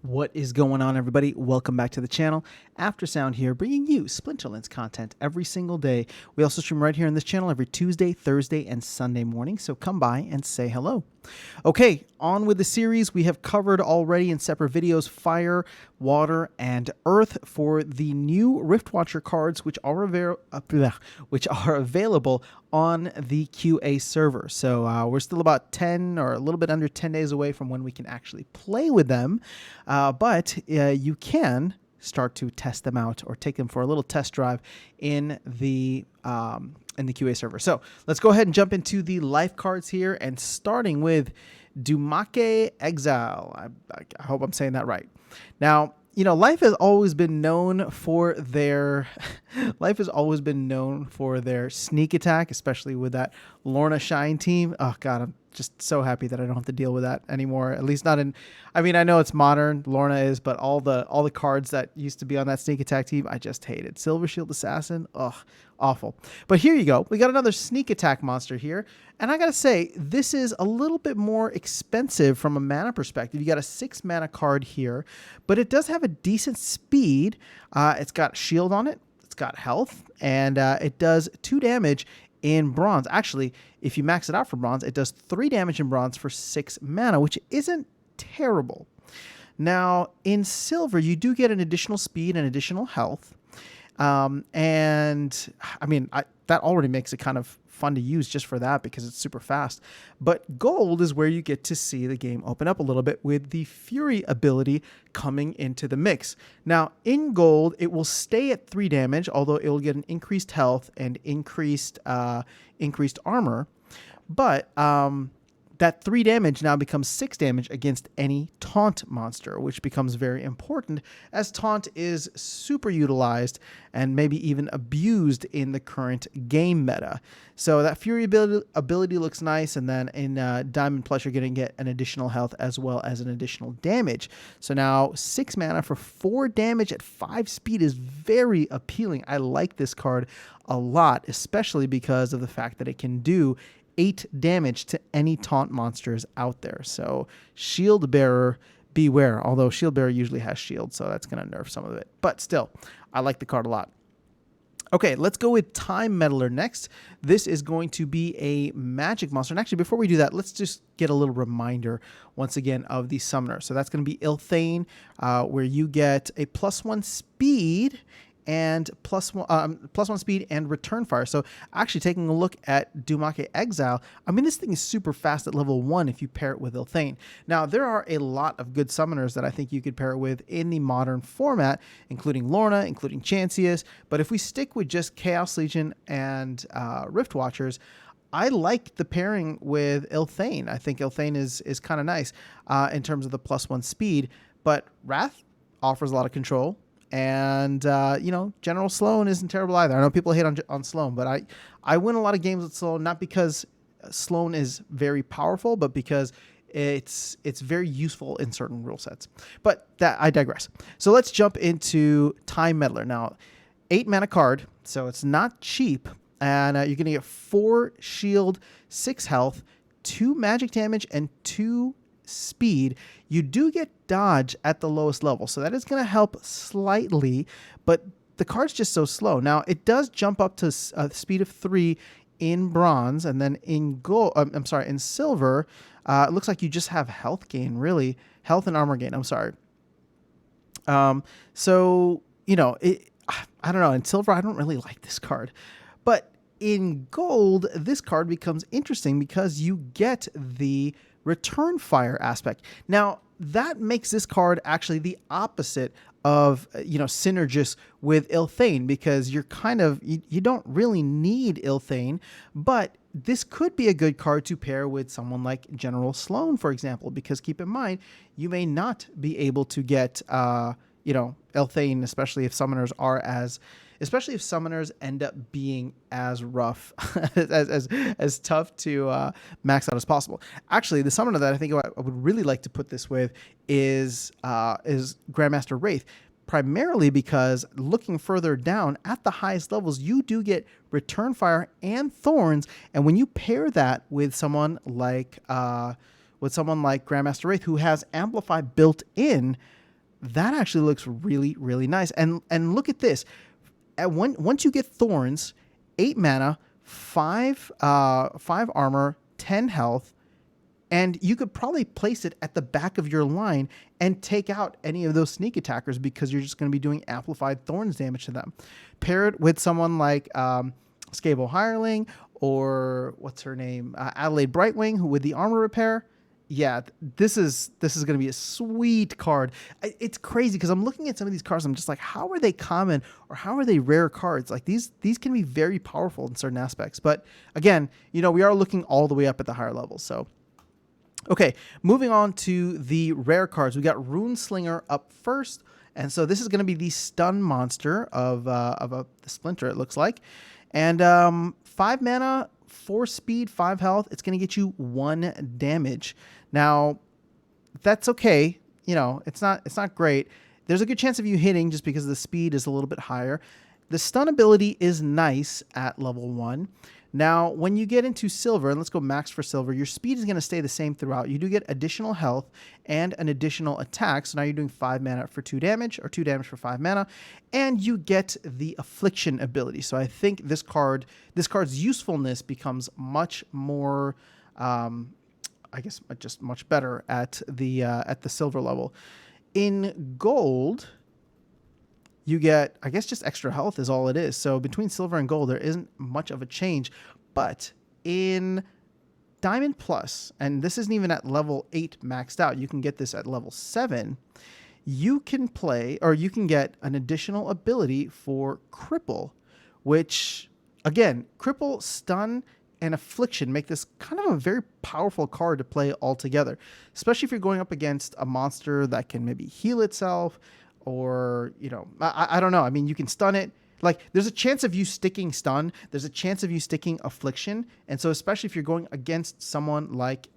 What is going on, everybody? Welcome back to the channel. Aftersound here, bringing you Splinterlands content every single day. We also stream right here on this channel every Tuesday, Thursday, and Sunday morning, so come by and say hello. Okay, on with the series. We have covered already in separate videos Fire, Water, and Earth for the new Riftwatcher cards, which are available on the QA server. So we're still about 10 or a little bit under 10 days away from when we can actually play with them, but you can start to test them out or take them for a little test drive in the QA server. So let's go ahead and jump into the life cards here, and starting with Dumake Exile. I hope I'm saying that right. Now, you know, Life has always been known for their sneak attack, especially with that Lorna Shine team. Oh God, I'm just so happy that I don't have to deal with that anymore. At least not in, I mean, I know it's modern, Lorna is, but all the cards that used to be on that sneak attack team, I just hated. Silver Shield Assassin, ugh, awful. But here you go. We got another sneak attack monster here. And I gotta say, this is a little bit more expensive from a mana perspective. You got a 6 mana card here, but it does have a decent speed. It's got shield on it, it's got health, and it does 2 damage in bronze. Actually, if you max it out for bronze, it does 3 damage in bronze for 6 mana, which isn't terrible. Now, in silver, you do get an additional speed and additional health. And I mean, that already makes it kind of fun to use just for that because it's super fast. But gold is where you get to see the game open up a little bit with the Fury ability coming into the mix. Now, in gold, it will stay at 3 damage, although it will get an increased health and increased armor. But that 3 damage now becomes 6 damage against any taunt monster, which becomes very important as taunt is super utilized and maybe even abused in the current game meta. So that Fury ability looks nice, and then in Diamond Plus you're going to get an additional health as well as an additional damage. So now 6 mana for 4 damage at 5 speed is very appealing. I like this card a lot, especially because of the fact that it can do 8 damage to any taunt monsters out there. So Shield Bearer, beware. Although Shield Bearer usually has shield, so that's going to nerf some of it. But still, I like the card a lot. Okay, let's go with Time Meddler next. This is going to be a magic monster. And actually, before we do that, let's just get a little reminder once again of the summoner. So that's going to be Ilthane, where you get a +1 speed and +1 speed and return fire. So actually taking a look at Dumake Exile, I mean, this thing is super fast at level 1 if you pair it with Ilthane. Now, there are a lot of good summoners that I think you could pair it with in the modern format, including Lorna, including Chancius. But if we stick with just Chaos Legion and Riftwatchers, I like the pairing with Ilthane. I think Ilthane is kind of nice in terms of the +1 speed, but Wrath offers a lot of control. And, you know, General Sloan isn't terrible either. I know people hate on Sloan, but I win a lot of games with Sloan, not because Sloan is very powerful, but because it's very useful in certain rule sets. But I digress. So let's jump into Time Meddler. Now, 8 mana card, so it's not cheap. And you're going to get 4 shield, 6 health, 2 magic damage, and 2 speed. You do get dodge at the lowest level, so that is going to help slightly, but the card's just so slow. Now, it does jump up to a speed of 3 in bronze, and then in gold, in silver, it looks like you just have health gain, really. Health and armor gain, I'm sorry. So, you know, I don't know. In silver, I don't really like this card. But in gold, this card becomes interesting because you get the return fire aspect. Now, that makes this card actually the opposite of, you know, synergist with Ilthane, because you're kind of, you don't really need Ilthane, but this could be a good card to pair with someone like General Sloan, for example, because keep in mind, you may not be able to get, you know, Ilthane, especially if summoners end up being as rough, as tough to max out as possible. Actually, the summoner that I think I would really like to put this with is Grandmaster Wraith, primarily because looking further down at the highest levels, you do get Return Fire and Thorns, and when you pair that with someone like Grandmaster Wraith, who has Amplify built in, That actually looks really, really nice. And look at this. Once you get Thorns, 8 mana, 5 armor, 10 health, and you could probably place it at the back of your line and take out any of those sneak attackers because you're just going to be doing amplified Thorns damage to them. Pair it with someone like Scable Hireling, or what's her name, Adelaide Brightwing, who with the armor repair. Yeah, this is going to be a sweet card. It's crazy because I'm looking at some of these cards. I'm just like, how are they common or how are they rare cards? Like these can be very powerful in certain aspects. But again, we are looking all the way up at the higher levels. So, okay, moving on to the rare cards. We got Rune Slinger up first. And so this is going to be the stun monster of the Splinter, it looks like. And 5 mana, 4 speed, 5 health. It's going to get you 1 damage. Now, that's okay. It's not great. There's a good chance of you hitting just because the speed is a little bit higher. The stun ability is nice at level 1. Now, when you get into silver, and let's go max for silver, your speed is going to stay the same throughout. You do get additional health and an additional attack. So now you're doing 5 mana for 2 damage, or 2 damage for 5 mana, and you get the affliction ability. So I think this card's usefulness becomes much more, I guess, just much better at the silver level. In gold, you get, I guess, just extra health is all it is. So between silver and gold, there isn't much of a change. But in Diamond Plus, and this isn't even at level 8 maxed out, you can get this at level 7, you can play, or you can get an additional ability for Cripple, which, again, Cripple, Stun, and Affliction make this kind of a very powerful card to play all together, especially if you're going up against a monster that can maybe heal itself, or, I don't know. I mean, you can stun it. Like, there's a chance of you sticking stun. There's a chance of you sticking affliction. And so especially if you're going against someone like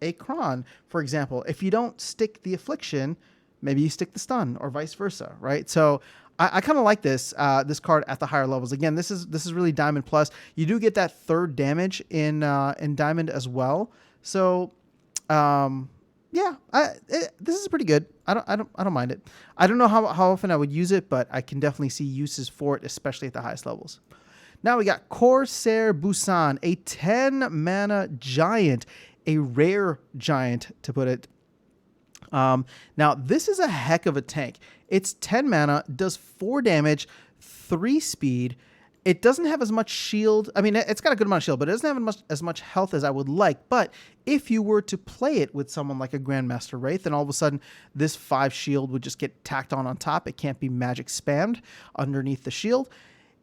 a Kron, for example, if you don't stick the affliction, maybe you stick the stun, or vice versa, right? So I kind of like this card at the higher levels. Again, this is really Diamond Plus. You do get that 3rd damage in Diamond as well. So yeah, this is pretty good. I don't mind it. I don't know how often I would use it, but I can definitely see uses for it, especially at the highest levels. Now we got Corsair Busan, a 10 mana giant, a rare giant to put it. Now this is a heck of a tank. It's 10 mana, does 4 damage, 3 speed. It doesn't have as much shield. I mean, it's got a good amount of shield, but it doesn't have as much health as I would like. But if you were to play it with someone like a Grandmaster Wraith, then all of a sudden this 5 shield would just get tacked on top. It can't be magic spammed underneath the shield.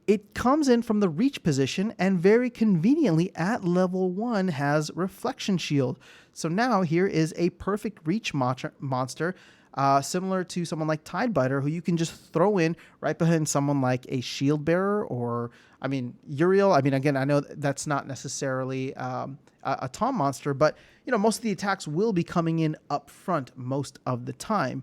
It comes in from the reach position and very conveniently at level 1 has Reflection Shield. So now here is a perfect reach monster, similar to someone like Tidebiter, who you can just throw in right behind someone like a Shield Bearer, or, I mean, Uriel. I mean, again, I know that's not necessarily a Tom monster, but, most of the attacks will be coming in up front most of the time.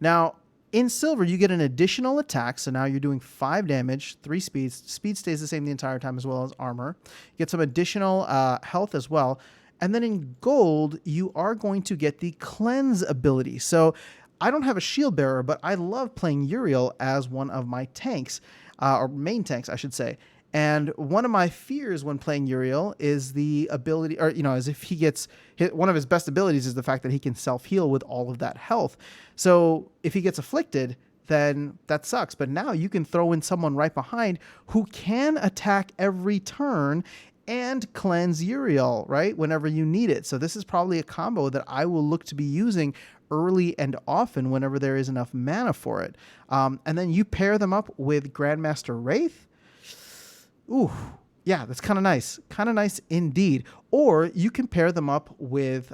Now, in silver, you get an additional attack, so now you're doing 5 damage, 3 speeds. Speed stays the same the entire time, as well as armor. You get some additional health as well. And then in gold, you are going to get the Cleanse ability. So I don't have a Shield Bearer, but I love playing Uriel as one of my tanks, or main tanks, I should say. And one of my fears when playing Uriel is the ability, or, as if he gets hit, one of his best abilities is the fact that he can self-heal with all of that health. So if he gets afflicted, then that sucks. But now you can throw in someone right behind who can attack every turn and cleanse Uriel, right, whenever you need it. So this is probably a combo that I will look to be using early and often whenever there is enough mana for it. And then you pair them up with Grandmaster Wraith. Ooh, yeah, that's kind of nice. Kind of nice indeed. Or you can pair them up with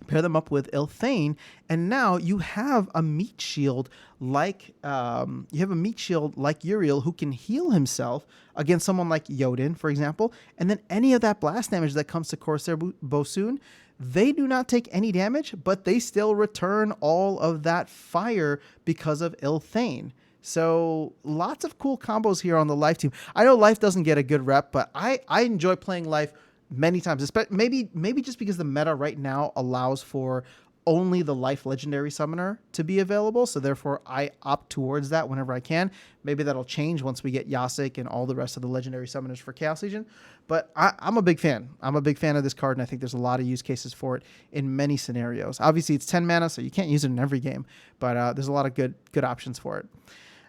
Ilthane, and now you have a meat shield like Uriel, who can heal himself against someone like Yodin, for example. And then any of that blast damage that comes to Corsair Busan, they do not take any damage, but they still return all of that fire because of Ilthane. So lots of cool combos here on the Life team. I know Life doesn't get a good rep, but I enjoy playing Life many times. Maybe just because the meta right now allows for only the Life Legendary Summoner to be available, so therefore I opt towards that whenever I can. Maybe that'll change once we get Yasik and all the rest of the Legendary Summoners for Chaos Legion, but I'm a big fan. I'm a big fan of this card, and I think there's a lot of use cases for it in many scenarios. Obviously, it's 10 mana, so you can't use it in every game, but there's a lot of good options for it.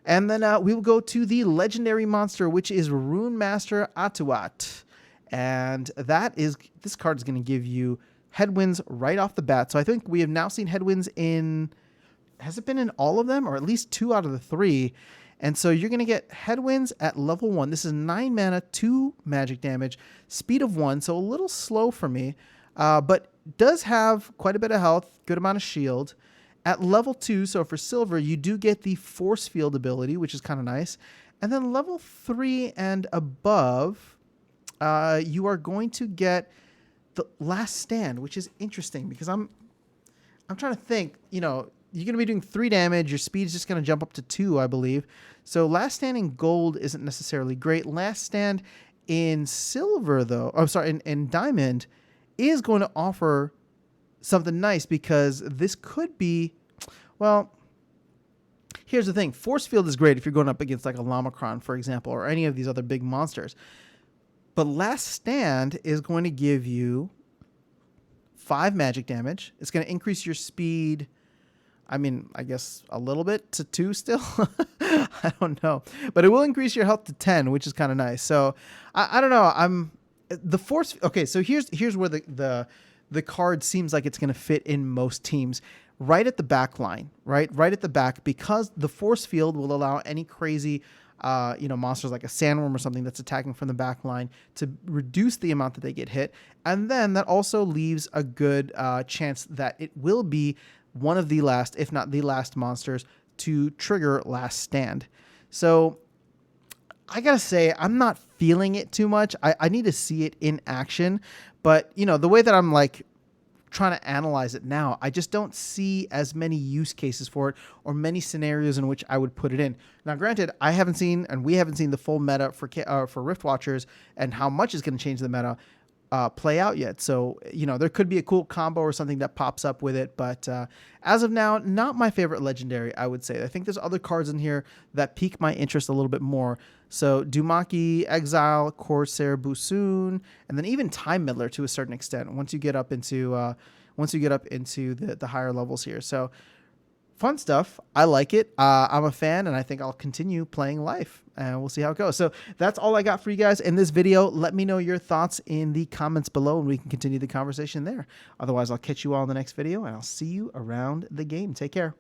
And then we will go to the Legendary Monster, which is Runemaster Atawat. And this card is going to give you headwinds right off the bat. So I think we have now seen headwinds in, has it been in all of them, or at least 2 out of the 3? And so you're going to get headwinds at level 1. This is 9 mana, 2 magic damage, speed of 1, so a little slow for me, but does have quite a bit of health, good amount of shield. At level 2, so for silver, you do get the force field ability, which is kind of nice. And then level 3 and above, you are going to get the Last Stand, which is interesting because I'm trying to think, you're going to be doing 3 damage. Your speed is just going to jump up to 2, I believe. So Last Stand in gold isn't necessarily great. Last Stand in silver, though, in diamond, is going to offer something nice because this could be, well, here's the thing. Force field is great if you're going up against like a Lamacron, for example, or any of these other big monsters. But Last Stand is going to give you 5 magic damage. It's going to increase your speed, I guess a little bit to 2 still. I don't know. But it will increase your health to 10, which is kind of nice. So I don't know. Okay, so here's where the card seems like it's going to fit in most teams. Right at the back line, right at the back, because the force field will allow any crazy monsters like a sandworm or something that's attacking from the back line to reduce the amount that they get hit. And then that also leaves a good chance that it will be one of the last, if not the last monsters to trigger Last Stand. So I gotta say, I'm not feeling it too much. I need to see it in action, but the way that I'm like trying to analyze it now, I just don't see as many use cases for it or many scenarios in which I would put it in. Now, granted, we haven't seen the full meta for Riftwatchers and how much is going to change the meta play out yet. So, there could be a cool combo or something that pops up with it. But as of now, not my favorite legendary, I would say. I think there's other cards in here that pique my interest a little bit more. So Dumake Exile, Corsair Busan, and then even Time Meddler to a certain extent once you get up into the higher levels here. So fun stuff. I like it. I'm a fan, and I think I'll continue playing Life, and we'll see how it goes. So that's all I got for you guys in this video. Let me know your thoughts in the comments below, and we can continue the conversation there. Otherwise, I'll catch you all in the next video, and I'll see you around the game. Take care.